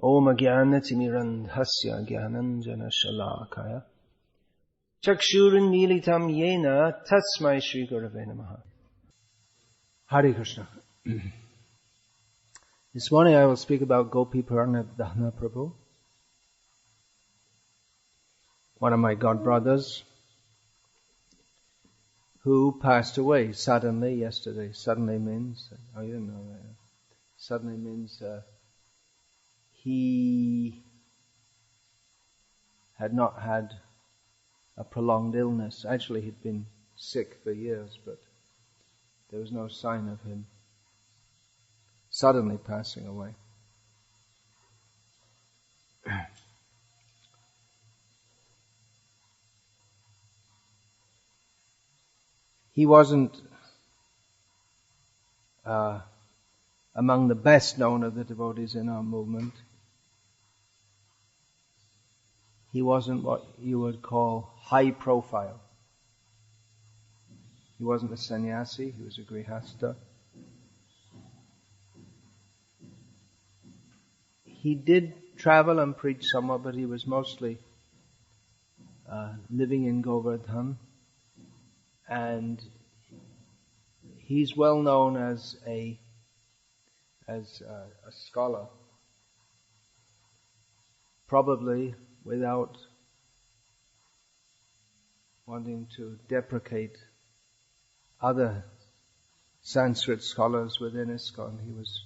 Om Jnanatimirandhasya Jnananjana Shalakaya Chakshurunmilitam Yena Tasmai Shri Gurave Namaha. Hare Krishna. This morning I will speak about Gopiparanadhana Prabhu, one of my god brothers, who passed away suddenly yesterday. Suddenly means, oh, you didn't know that. Suddenly means he had not had a prolonged illness. Actually, he'd been sick for years, but there was no sign of him suddenly passing away. He wasn't among the best known of the devotees in our movement. He wasn't what you would call high profile. He wasn't a sannyasi, he was a grihasta. He did travel and preach somewhat, but he was mostly living in Govardhan. And he's well known as a scholar, probably without wanting to deprecate other Sanskrit scholars within ISKCON. He was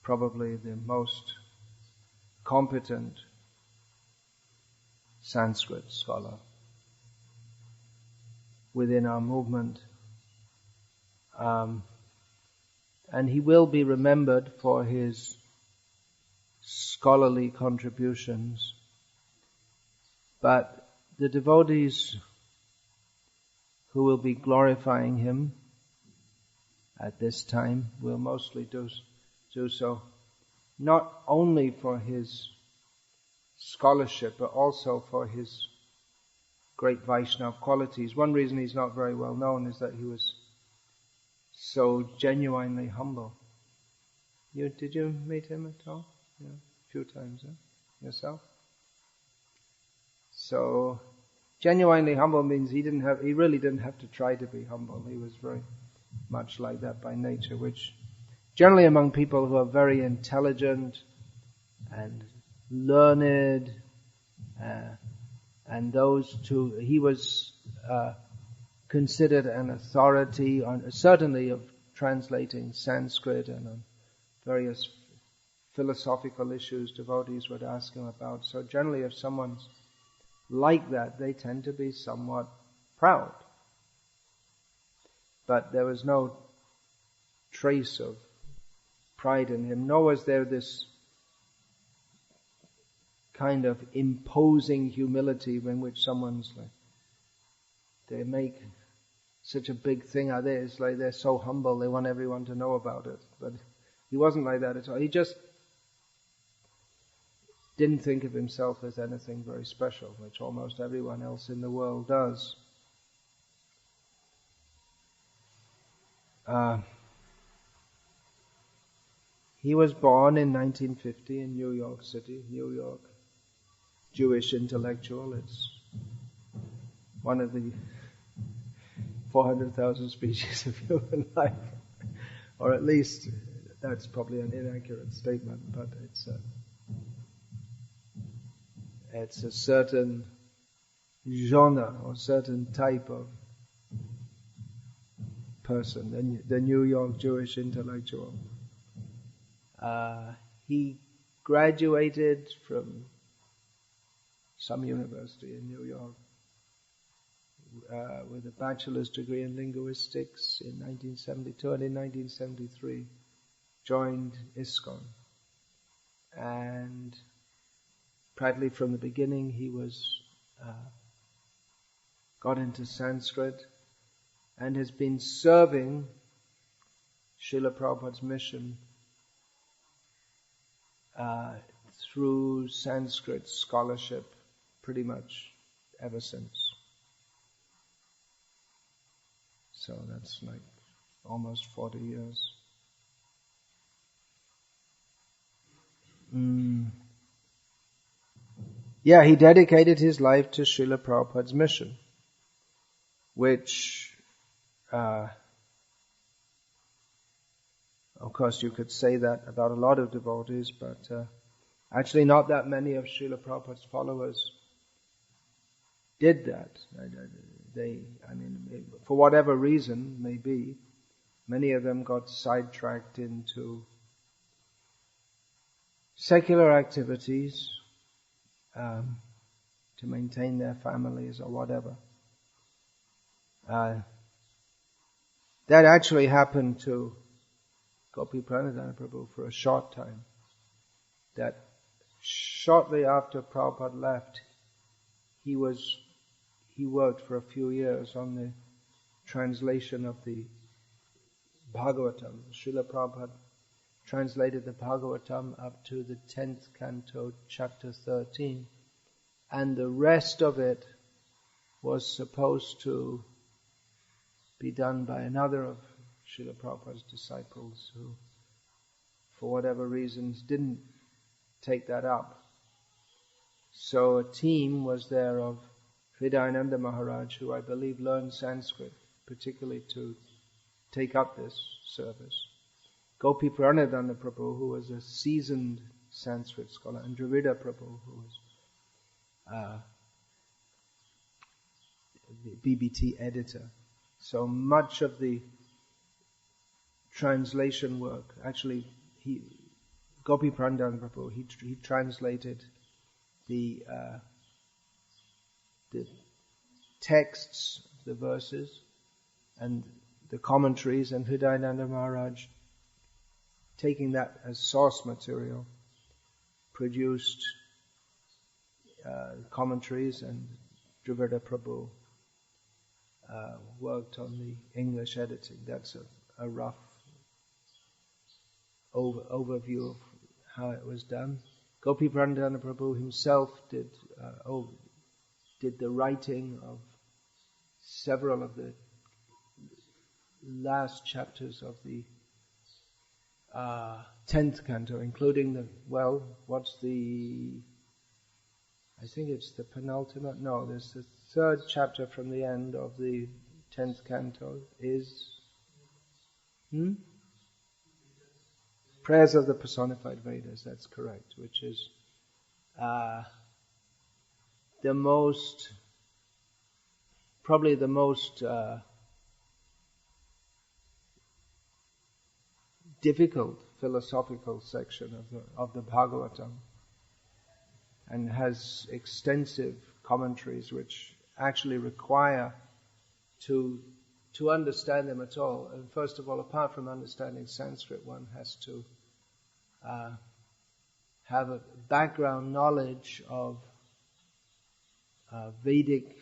probably the most competent Sanskrit scholar within our movement. And he will be remembered for his scholarly contributions. But the devotees who will be glorifying him at this time will mostly do so not only for his scholarship, but also for his great Vaishnava qualities. One reason he's not very well known is that he was so genuinely humble. Did you meet him at all? Yeah, a few times, huh? Yourself? So, genuinely humble means he really didn't have to try to be humble. He was very much like that by nature, which generally among people who are very intelligent and learned, and those two, he was considered an authority on, certainly of translating Sanskrit and on various philosophical issues devotees would ask him about. So generally if someone's like that, they tend to be somewhat proud. But there was no trace of pride in him, nor was there this kind of imposing humility in which someone's like, they make such a big thing out there. It's like they're so humble, they want everyone to know about it. But he wasn't like that at all. He just didn't think of himself as anything very special, which almost everyone else in the world does. He was born in 1950 in New York City, New York. Jewish intellectual. It's one of the 400,000 species of human life. Or at least, that's probably an inaccurate statement, but it's a certain genre or certain type of person, the New York Jewish intellectual. He graduated from some university in New York with a bachelor's degree in linguistics in 1972, and in 1973 joined ISKCON. And practically from the beginning he got into Sanskrit and has been serving Srila Prabhupada's mission through Sanskrit scholarship pretty much ever since. So that's like almost 40 years. he dedicated his life to Srila Prabhupada's mission, which, of course you could say that about a lot of devotees, but actually not that many of Srila Prabhupada's followers did that. For whatever reason, maybe, many of them got sidetracked into secular activities to maintain their families or whatever. That actually happened to Gopiparanadhana Prabhu for a short time. That shortly after Prabhupada left, he worked for a few years on the translation of the Bhagavatam. Srila Prabhupada translated the Bhagavatam up to the 10th canto, chapter 13. And the rest of it was supposed to be done by another of Srila Prabhupada's disciples who, for whatever reasons, didn't take that up. So a team was there of Hridayananda Maharaj, who I believe learned Sanskrit, particularly to take up this service. Gopiparanadhana Prabhu, who was a seasoned Sanskrit scholar, and Dravida Prabhu, who was the BBT editor. So much of the translation work, actually, Gopiparanadhana Prabhu, he translated the texts, the verses, and the commentaries, and Hridayananda Maharaj, taking that as source material, produced commentaries, and Dravida Prabhu worked on the English editing. That's a rough overview of how it was done. Gopiparanadhana Prabhu himself did the writing of several of the last chapters of the 10th canto, including I think it's the penultimate, no, there's the third chapter from the end of the 10th canto is Prayers of the Personified Vedas, that's correct, which is probably the most difficult philosophical section of the Bhagavatam, and has extensive commentaries which actually require to understand them at all. And first of all, apart from understanding Sanskrit, one has to have a background knowledge of Vedic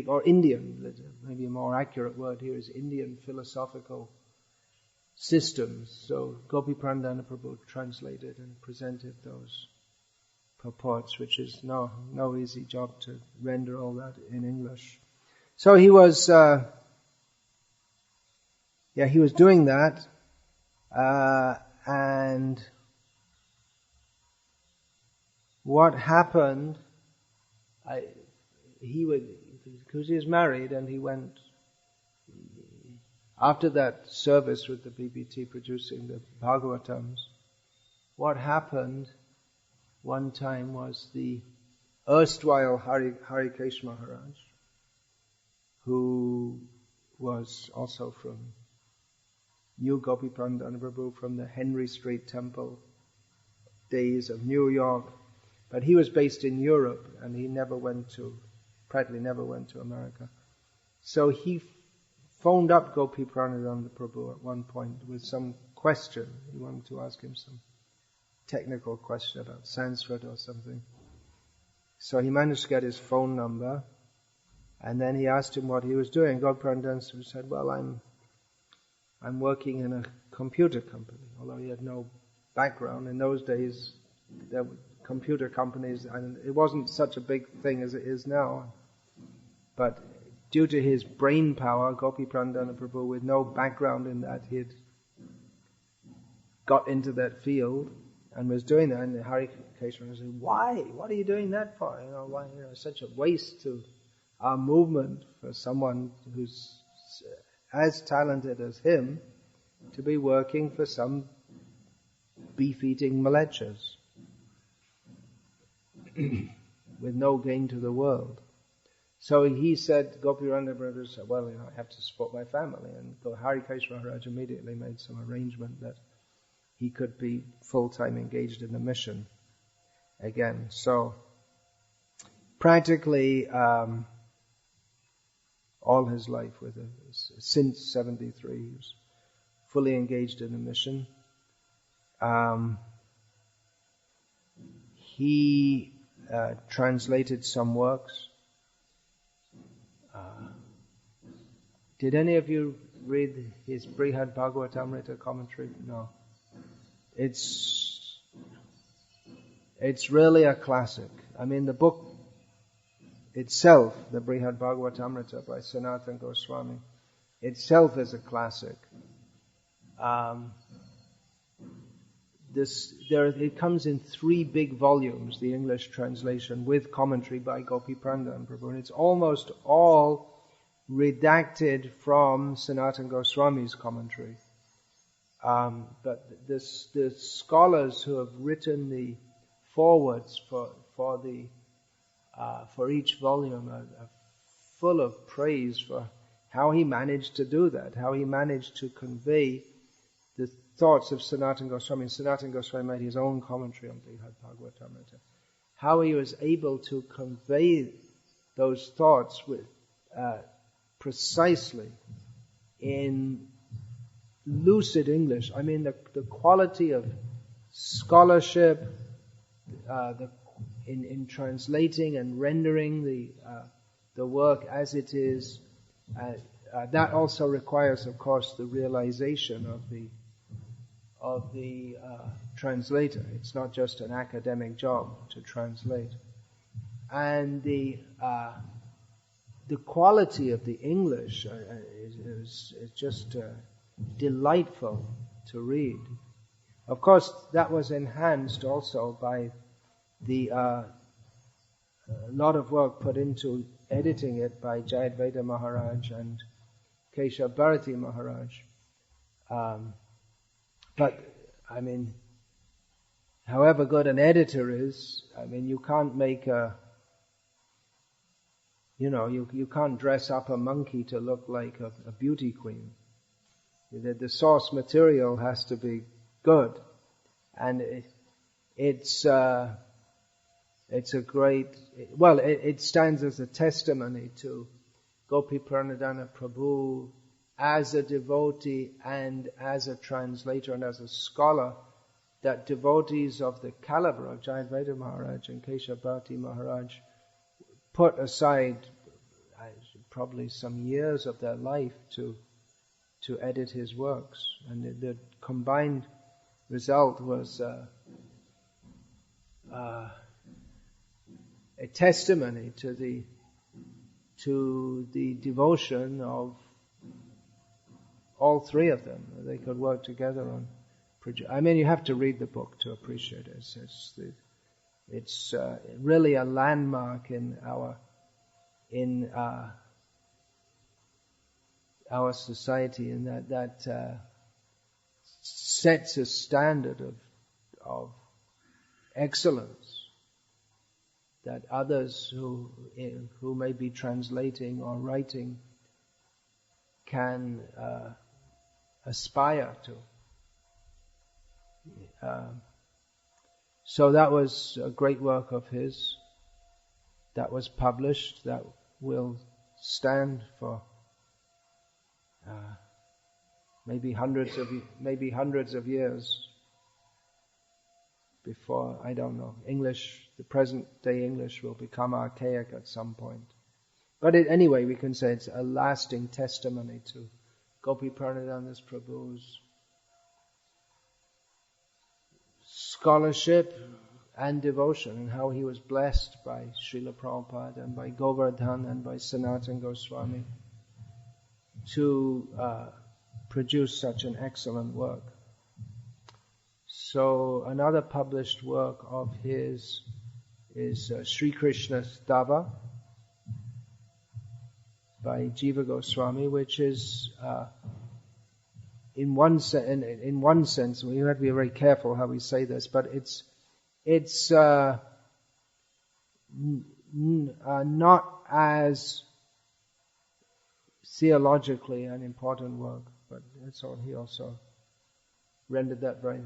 or Indian, maybe a more accurate word here is Indian philosophical systems. So Gopiparanadhana Prabhu translated and presented those purports, which is no easy job to render all that in English. So he was doing that, and what happened? Because he was married, and he went after that service with the BBT producing the Bhagavatams. What happened one time was the erstwhile Harikesh Maharaj, who was also knew Gopiparanadhana Prabhu from the Henry Street Temple days of New York, but he was based in Europe, and he practically never went to America. So he phoned up Gopiparanadhana Prabhu at one point with some question. He wanted to ask him some technical question about Sanskrit or something. So he managed to get his phone number, and then he asked him what he was doing. Gopiparanadhana said, "Well, I'm working in a computer company," although he had no background. In those days, there were computer companies, and it wasn't such a big thing as it is now. But due to his brain power, Gopiparanadhana Prabhu, with no background in that, he had got into that field, and was doing that, and Hari Keshav said, "Why? What are you doing that for? Why? Such a waste to our movement for someone who's as talented as him to be working for some beef-eating malechas with no gain to the world." So he said, Gopiparanadhana brother said, "Well, I have to support my family." And Hari Keshav Maharaj immediately made some arrangement that he could be full-time engaged in the mission again. So practically all his life, since 73, he was fully engaged in the mission. He translated some works. Did any of you read his Brihad Bhagavatamrita commentary? No. It's really a classic. I mean, the book itself, the Brihad Bhagavatamrita by Sanatana Goswami, itself is a classic. It comes in 3 big volumes, the English translation, with commentary by Gopiparanadhana Prabhu, and it's almost all redacted from Sanatana Goswami's commentary. But the scholars who have written the forwards for each volume are full of praise for how he managed to do that, how he managed to convey the thoughts of Sanatana Goswami. Sanatana Goswami made his own commentary on Brihad Bhagavatamrita. How he was able to convey those thoughts with precisely in lucid English. I mean, the quality of scholarship in translating and rendering the work as it is. That also requires, of course, the realization of the translator. It's not just an academic job to translate. And the quality of the English is just delightful to read. Of course, that was enhanced also by the lot of work put into editing it by Jayadvaita Maharaj and Keshav Bharati Maharaj. But, I mean, however good an editor is, I mean, you can't make you can't dress up a monkey to look like a beauty queen. The source material has to be good. And it's a great, it stands as a testimony to Gopiparanadhana Prabhu as a devotee and as a translator and as a scholar, that devotees of the caliber of Jayadvaita Maharaj and Keshav Bharati Maharaj put aside probably some years of their life to edit his works. And the combined result was a testimony to the devotion of all 3 of them. They could work together on. I mean, you have to read the book to appreciate it. It's really a landmark in our society, and that sets a standard of excellence that others who may be translating or writing can aspire to. So that was a great work of his that was published, that will stand for maybe hundreds of years before, I don't know, the present day English will become archaic at some point. But anyway, we can say it's a lasting testimony to Gopiparanadhana Prabhu's scholarship and devotion, and how he was blessed by Srila Prabhupada and by Govardhan and by Sanatana Goswami to produce such an excellent work. So another published work of his is Sri Krishna Stava by Jiva Goswami, which is in one sense, we have to be very careful how we say this, but it's not as theologically an important work, but he also rendered that very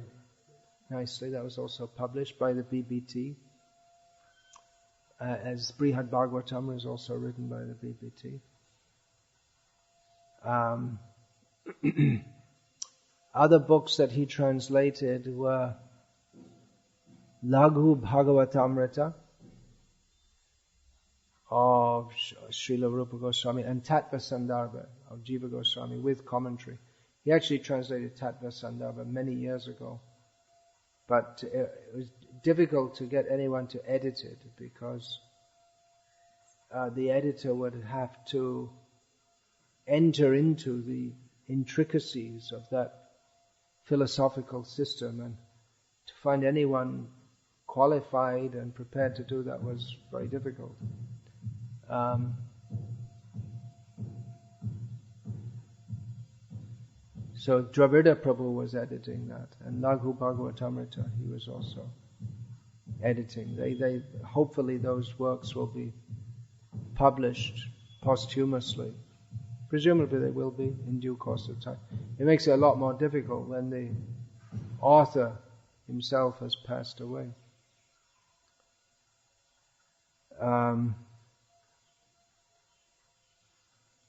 nicely. That was also published by the BBT. As Brihad Bhagavatam is also written by the BBT. Other books that he translated were Laghu Bhagavatamrita of Srila Rupa Goswami and Tattva Sandarbha of Jiva Goswami with commentary. He actually translated Tattva Sandarbha many years ago, but it was difficult to get anyone to edit it because the editor would have to enter into the intricacies of that philosophical system, and to find anyone qualified and prepared to do that was very difficult. So Dravida Prabhu was editing that, and Laghu Bhagavatamrita he was also editing. They hopefully those works will be published posthumously. Presumably they will be in due course of time. It makes it a lot more difficult when the author himself has passed away.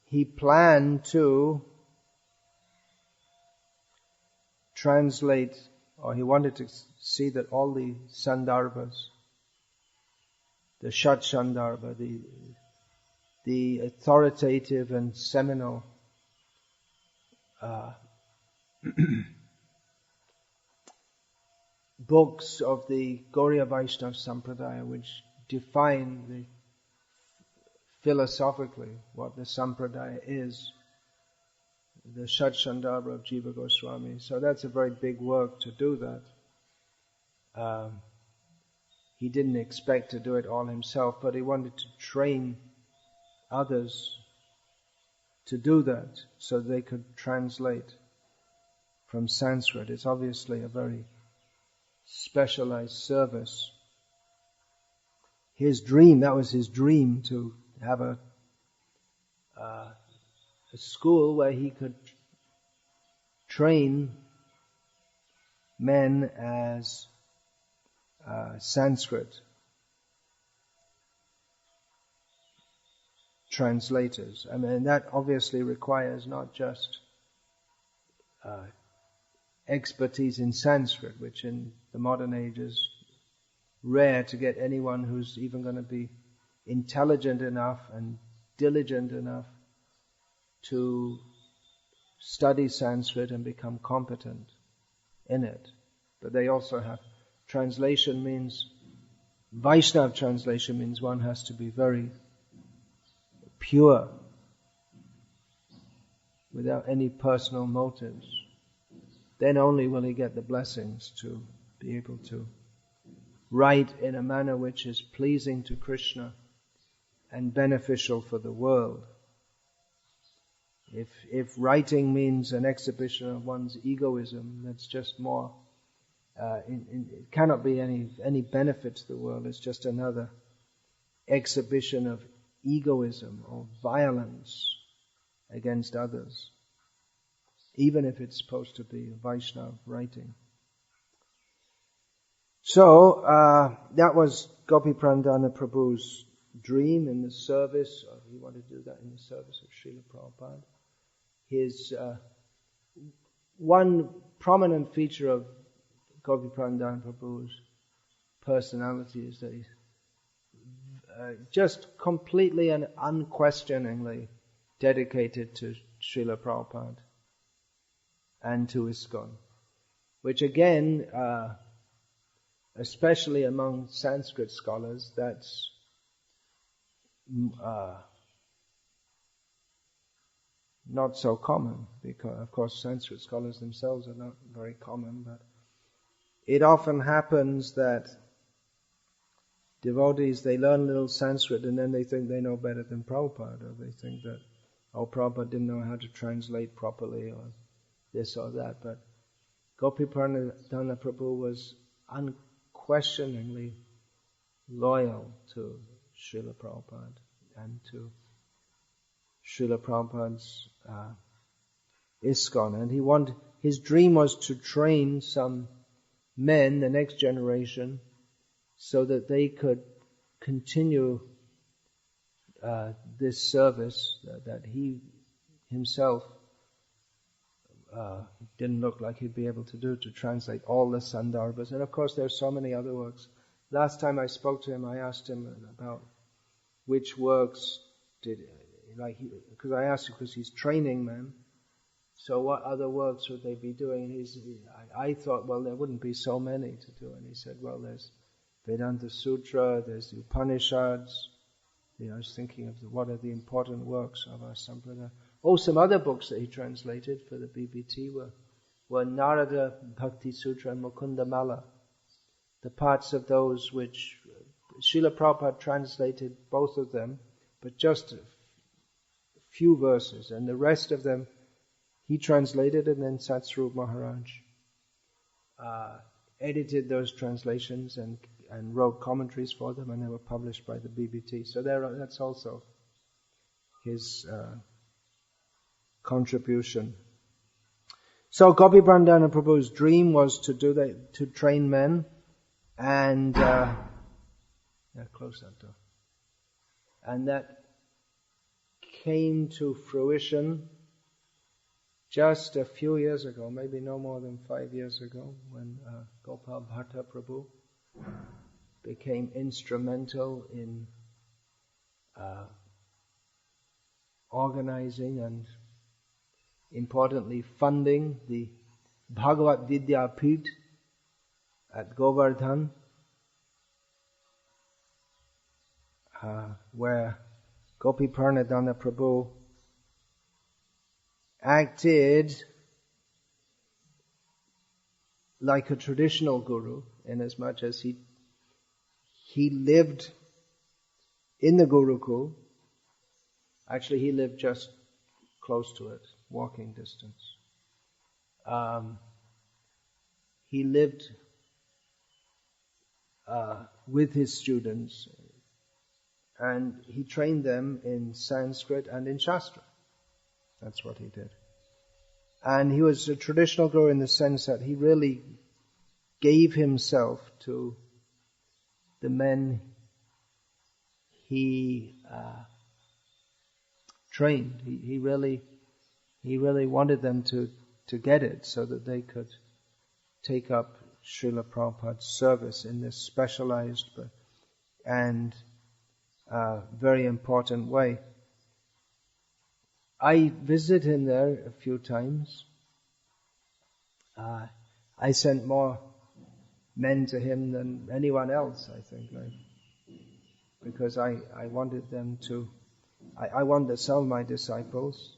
He planned to translate, or he wanted to see that all the Sandarbhas, the Shat Sandarbha, the authoritative and seminal books of the Gauriya Vaishnava Sampradaya, which define philosophically what the Sampradaya is, the Shat Sandarbha of Jiva Goswami. So that's a very big work to do that. He didn't expect to do it all himself, but he wanted to train others to do that so they could translate from Sanskrit. It's obviously a very specialized service. That was his dream, to have a school where he could train men as Sanskrit translators. I mean, that obviously requires not just expertise in Sanskrit, which in the modern age is rare to get anyone who's even going to be intelligent enough and diligent enough to study Sanskrit and become competent in it. But they also have translation means, Vaishnava translation means one has to be very pure, without any personal motives. Then only will he get the blessings to be able to write in a manner which is pleasing to Krishna and beneficial for the world. If writing means an exhibition of one's egoism, that's just more, it cannot be any benefit to the world. It's just another exhibition of egoism or violence against others, even if it's supposed to be Vaishnava writing. So, that was Gopiparanadhana Prabhu's dream in the service of, he wanted to do that in the service of Srila Prabhupada. His, one prominent feature of Gopiparanadhana Prabhu's personality is that he's just completely and unquestioningly dedicated to Srila Prabhupada and to ISKCON, which again, especially among Sanskrit scholars, that's not so common, because of course Sanskrit scholars themselves are not very common, but it often happens that devotees, they learn a little Sanskrit and then they think they know better than Prabhupada, or they think that, oh, Prabhupada didn't know how to translate properly, or this or that. But Gopiparanadhana Prabhu was unquestioningly loyal to Srila Prabhupada and to Srila Prabhupada's ISKCON. And his dream was to train some men, the next generation, so that they could continue this service that he himself didn't look like he'd be able to do, to translate all the Sandarbhas. And of course there's so many other works. Last time I spoke to him, I asked him about which works because I asked him, because he's training men, so what other works would they be doing? And I thought, well, there wouldn't be so many to do. And he said, well, there's Vedanta Sutra, there's the Upanishads. I was thinking of what are the important works of our Sampradaya. Oh, some other books that he translated for the BBT were Narada Bhakti Sutra and Mukunda Mala. The parts of those which Srila Prabhupada translated, both of them, but just a few verses, and the rest of them he translated, and then Satsvarup Maharaj edited those translations and wrote commentaries for them, and they were published by the BBT. So that's also his contribution. So Gopiparanadhana Prabhu's dream was to train men, and close that door. And that came to fruition just a few years ago, maybe no more than 5 years ago, when Gopal Bhatta Prabhu became instrumental in organizing and importantly funding the Bhagavat Vidya Peeth at Govardhan, where Gopiparanadhana Prabhu acted like a traditional guru, in as much as he lived in the Gurukul. Actually, he lived just close to it, walking distance. He lived with his students, and he trained them in Sanskrit and in Shastra. That's what he did. And he was a traditional guru in the sense that he really gave himself to the men he trained. He really wanted them to get it, so that they could take up Srila Prabhupada's service in this specialized and very important way. I visited him there a few times. I sent more men to him than anyone else, I think, because I wanted them to, I wanted some of my disciples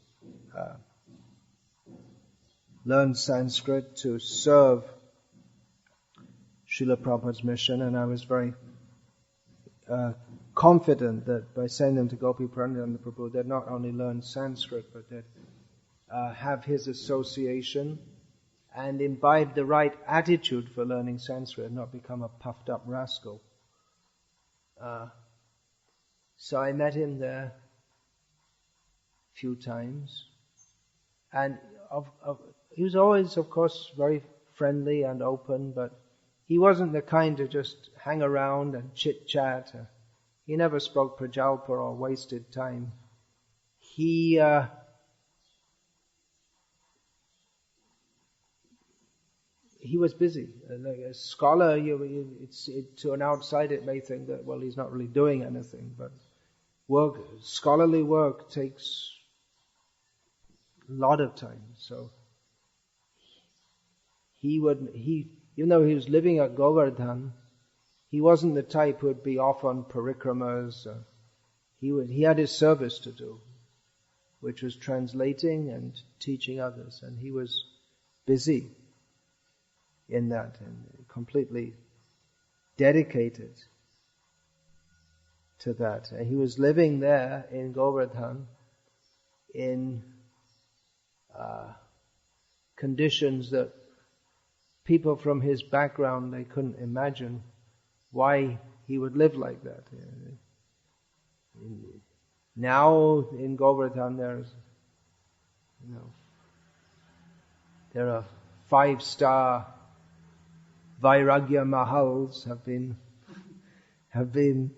learn Sanskrit to serve Srila Prabhupada's mission, and I was very confident that by sending them to Gopiparanadhana Prabhu, they'd not only learn Sanskrit, but they'd have his association and imbibe the right attitude for learning Sanskrit, and not become a puffed up rascal. So I met him there a few times, and he was always, of course, very friendly and open, but he wasn't the kind to just hang around and chit-chat. He never spoke prajalpa or wasted time. He was busy. Like a scholar, to an outsider it may think that, well, he's not really doing anything, but scholarly work takes a lot of time. So even though he was living at Govardhan, he wasn't the type who would be off on parikramas. He had his service to do, which was translating and teaching others, and he was busy in that and completely dedicated to that. And he was living there in Govardhan in conditions that people from his background, they couldn't imagine why he would live like that. Now in Govardhan there are 5-star Vairagya Mahals have been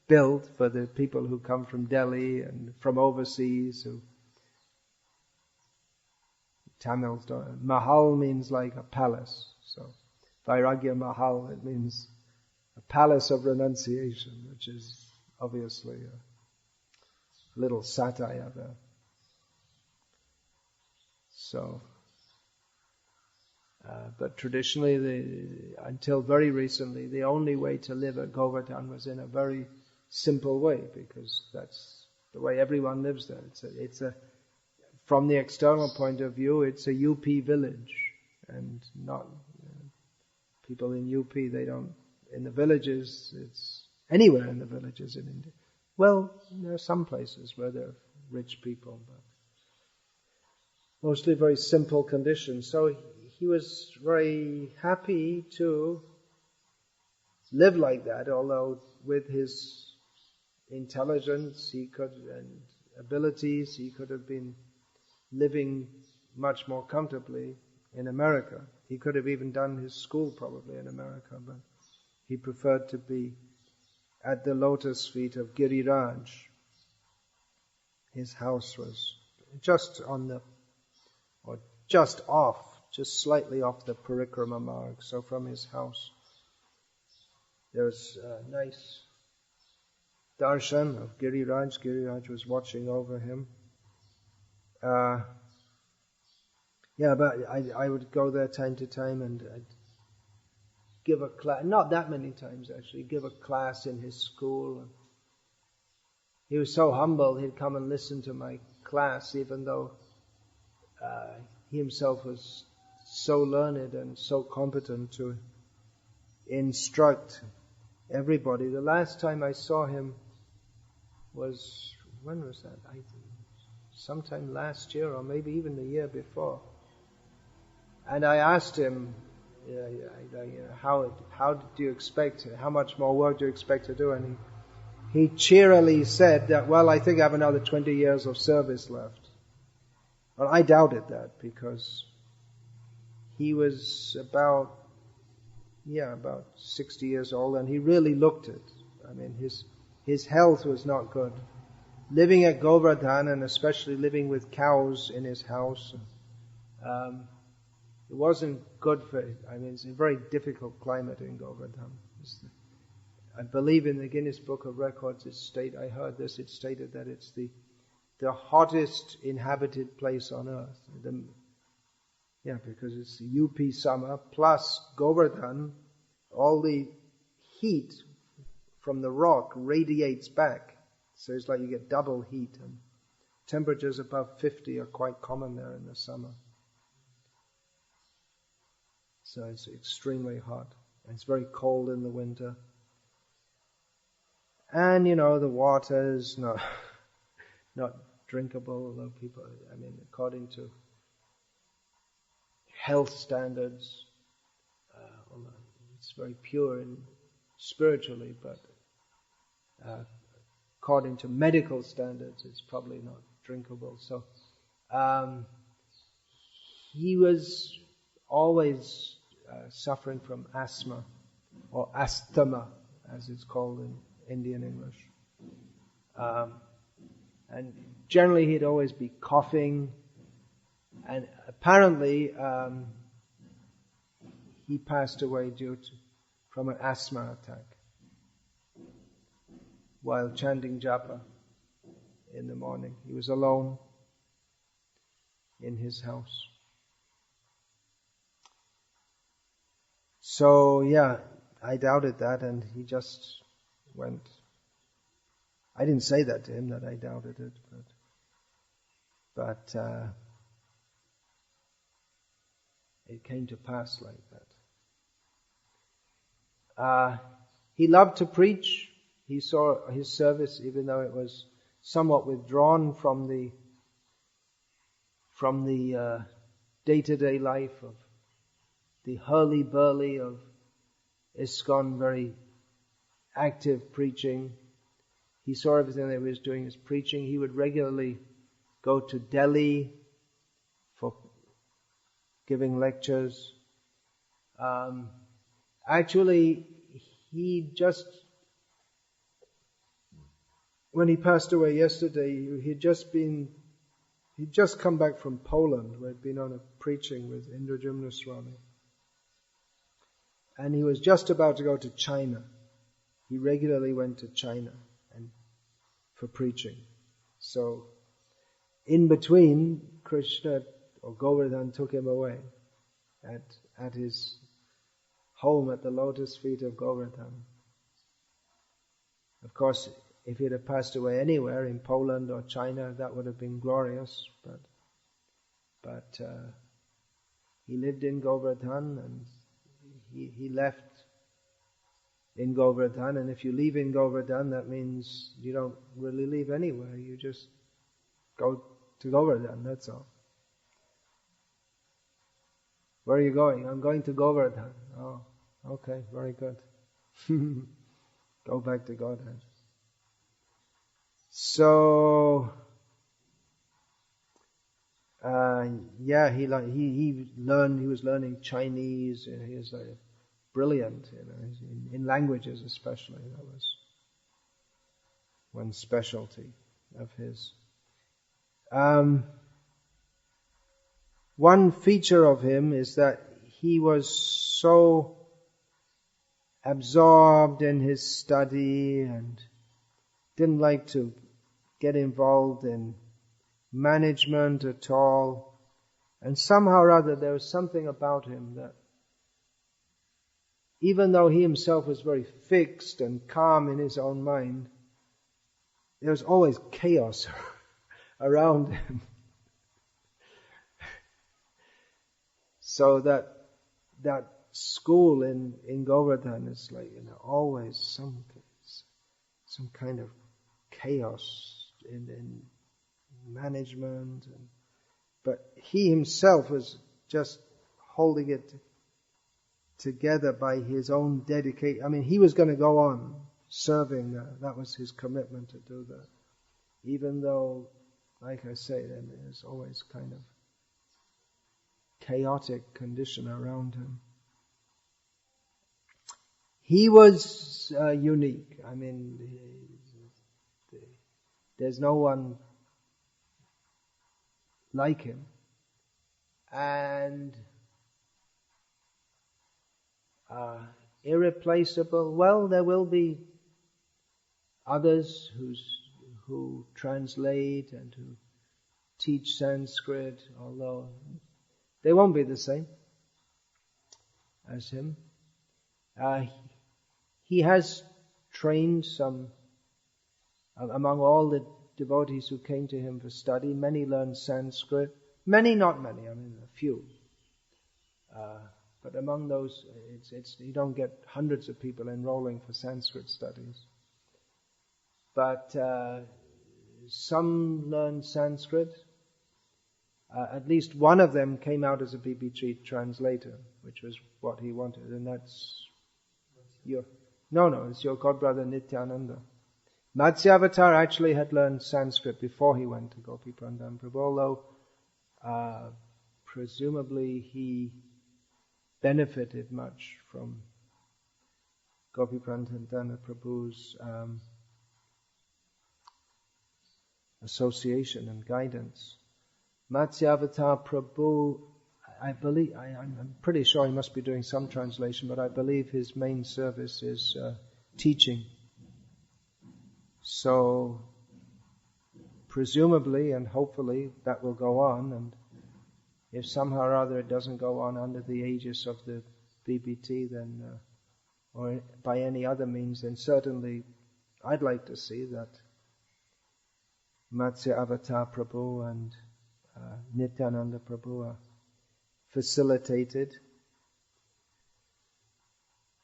built for the people who come from Delhi and from overseas. Who Tamils don't. Mahal means like a palace. So Vairagya Mahal, it means a palace of renunciation, which is obviously a little satire there. So, but traditionally, until very recently, the only way to live at Govardhan was in a very simple way, because that's the way everyone lives there. It's a from the external point of view, it's a UP village, and not people in UP. They don't in the villages. It's anywhere in the villages in India. Well, there are some places where there are rich people, but mostly very simple conditions. So he was very happy to live like that, although with his intelligence and abilities, he could have been living much more comfortably in America. He could have even done his school probably in America, but he preferred to be at the lotus feet of Giriraj. His house was just slightly off the Parikrama Marg. So from his house, there's a nice darshan of Giriraj. Giriraj was watching over him. But I would go there time to time and I'd give a class, not that many times actually, give a class in his school. He was so humble, he'd come and listen to my class, even though he himself was so learned and so competent to instruct everybody. The last time I saw him was, when was that? Sometime last year or maybe even the year before. And I asked him, how do you expect, how much more work do you expect to do? And he cheerily said that, well, I think I have another 20 years of service left. Well, I doubted that, because he was about 60 years old, and he really looked it. I mean, his health was not good. Living at Govardhan, and especially living with cows in his house, it wasn't good for it. I mean, it's a very difficult climate in Govardhan. I believe in the Guinness Book of Records, it stated that it's the hottest inhabited place on earth. Because it's the UP summer, plus Govardhan, all the heat from the rock radiates back. So it's like you get double heat, and temperatures above 50 are quite common there in the summer. So it's extremely hot. And it's very cold in the winter. And the water is not drinkable, although people, according to health standards, it's very pure and spiritually, but according to medical standards, it's probably not drinkable. So he was always suffering from asthma, or asthma, as it's called in Indian English. And generally he'd always be coughing, and apparently he passed away from an asthma attack while chanting japa in the morning. He was alone in his house. So I doubted that, and he just went. I didn't say that to him, that I doubted it, but it came to pass like that. He loved to preach. He saw his service, even though it was somewhat withdrawn from the day-to-day life of the hurly-burly of ISKCON, very active preaching. He saw everything that he was doing as preaching. He would regularly go to Delhi for giving lectures. Actually, when he passed away yesterday, he'd just come back from Poland, where he'd been on a preaching with Indrajumna Swami. And he was just about to go to China. He regularly went to China for preaching. So, in between, Krishna or Govardhan took him away at his home at the lotus feet of Govardhan. Of course, if he'd have passed away anywhere in Poland or China, that would have been glorious. But he lived in Govardhan, and he left in Govardhan. And if you leave in Govardhan, that means you don't really leave anywhere. You just go to Govardhan, that's all. Where are you going? I'm going to Govardhan. Oh, okay, very good. Go back to Godhead. So, he was learning Chinese. He was brilliant, in languages especially. That was one specialty of his. One feature of him is that he was so absorbed in his study and didn't like to get involved in management at all. And somehow or other there was something about him that, even though he himself was very fixed and calm in his own mind, there was always chaos around him. So that school in Govardhan is always some kind of chaos in management, but he himself was just holding it together by his own dedication. I mean, he was going to go on serving. That was his commitment to do that, even though, like I say, then there's always kind of chaotic condition around him. He was unique. I mean, there's no one like him. And irreplaceable. Well, there will be others who translate and who teach Sanskrit, although they won't be the same as him. He has trained some, among all the devotees who came to him for study, many learned Sanskrit. Many, not many, I mean a few. But among those, it's you don't get hundreds of people enrolling for Sanskrit studies. But some learned Sanskrit. At least one of them came out as a mp3 translator, which was what he wanted, and that's it's your godbrother Nityananda. Matsyavatar actually had learned Sanskrit before he went to Gopiparanadhana Prabhu, although presumably he benefited much from Gopiparanadhana Prabhu's association and guidance. Matsyavatar Prabhu, I believe, I'm pretty sure he must be doing some translation, but I believe his main service is teaching. So, presumably and hopefully that will go on, and if somehow or other it doesn't go on under the aegis of the BBT, then, or by any other means, then certainly I'd like to see that Matsyavatar Prabhu and Nityananda Prabhu are facilitated.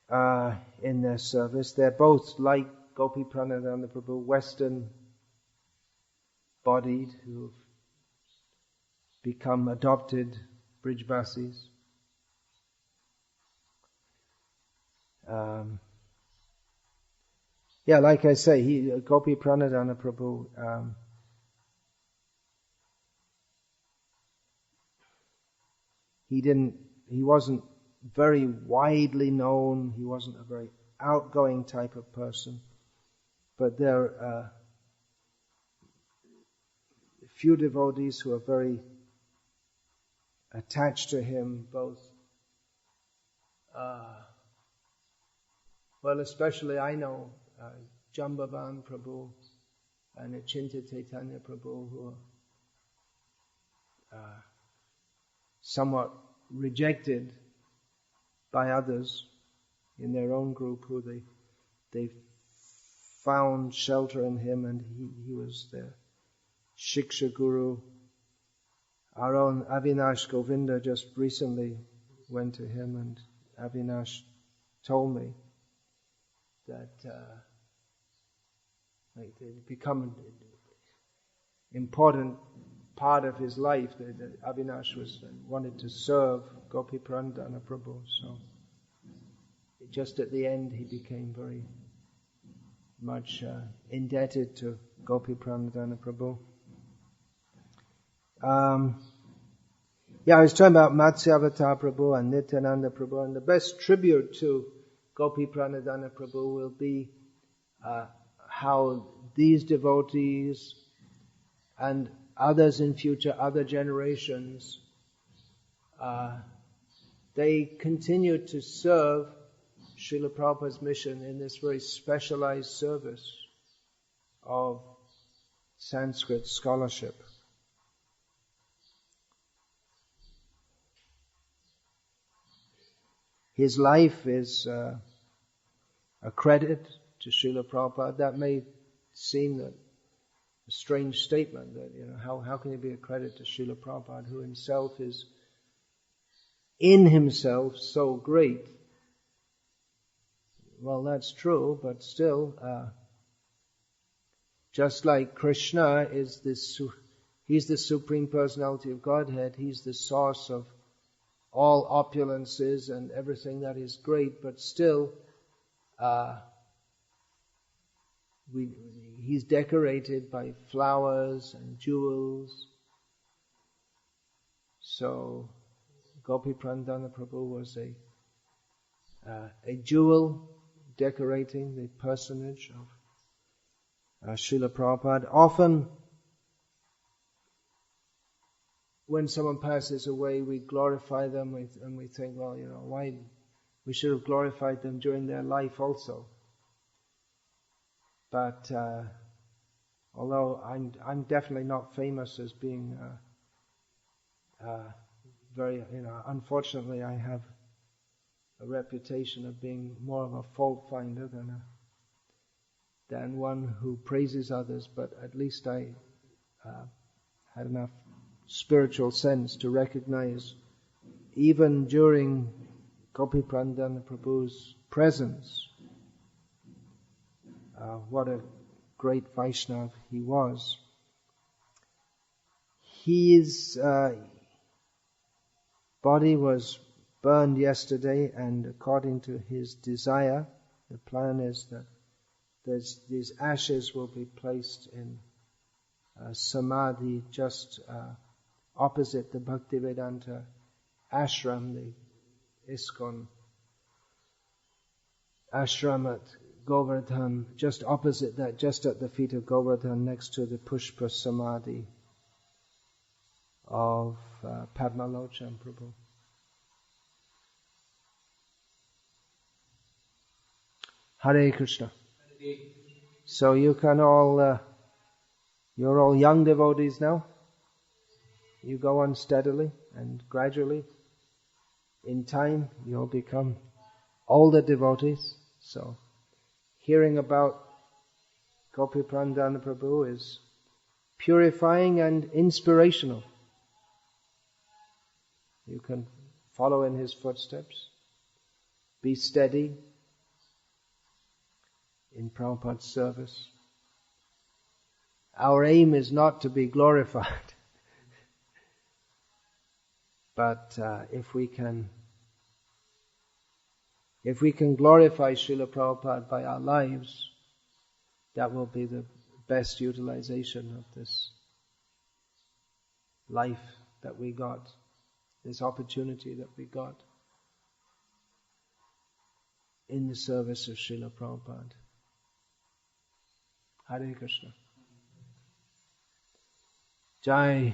in their service. They're both like Gopiparanadhana Prabhu, Western-bodied, who've become adopted Brijbasis. Like I say, Gopiparanadhana Prabhu, he wasn't very widely known. He wasn't a very outgoing type of person. But there are few devotees who are very attached to him, both, especially I know Jambavan Prabhu and Achinta Chaitanya Prabhu, who are somewhat rejected by others in their own group, who they found shelter in him, and he was their Shiksha Guru. Our own Avinash Govinda just recently went to him, and Avinash told me that they become an important part of his life. That Avinash wanted to serve Gopiparanadhana Prabhu, so just at the end he became very much indebted to Gopiparanadhana Prabhu. I was talking about Matsyavatar Prabhu and Nityananda Prabhu, and the best tribute to Gopiparanadhana Prabhu will be how these devotees and others in future, other generations, they continue to serve Srila Prabhupada's mission in this very specialized service of Sanskrit scholarship. His life is a credit to Srila Prabhupada. That may seem a strange statement, that how can he be a credit to Srila Prabhupada, who himself is in himself so great? Well, that's true, but still, just like Krishna is he's the Supreme Personality of Godhead, he's the source of all opulences and everything that is great, but still, he's decorated by flowers and jewels. So, Gopiparanadhana Prabhu was a jewel decorating the personage of Srila Prabhupada. Often, when someone passes away, we glorify them and we think, well, why we should have glorified them during their life also. But although I'm definitely not famous as being very, unfortunately I have a reputation of being more of a fault finder than one who praises others, but at least I had enough spiritual sense to recognize, even during Gopiparanadhana Prabhu's presence, what a great Vaishnava he was. His body was burned yesterday, and according to his desire, the plan is that these ashes will be placed in Samadhi just opposite the Bhaktivedanta ashram, the ISKCON ashram at Govardhan, just opposite that, just at the feet of Govardhan, next to the Pushpa Samadhi of Padmalochan Prabhu. Hare Krishna. So you can all, you're all young devotees now. You go on steadily and gradually. In time, you'll become older devotees. So, hearing about Gopiparanadhana Prabhu is purifying and inspirational. You can follow in his footsteps. Be steady in Prabhupada's service. Our aim is not to be glorified, but if we can glorify Srila Prabhupada by our lives, that will be the best utilization of this life that we got, this opportunity that we got in the service of Srila Prabhupada. Hare Krishna. Jai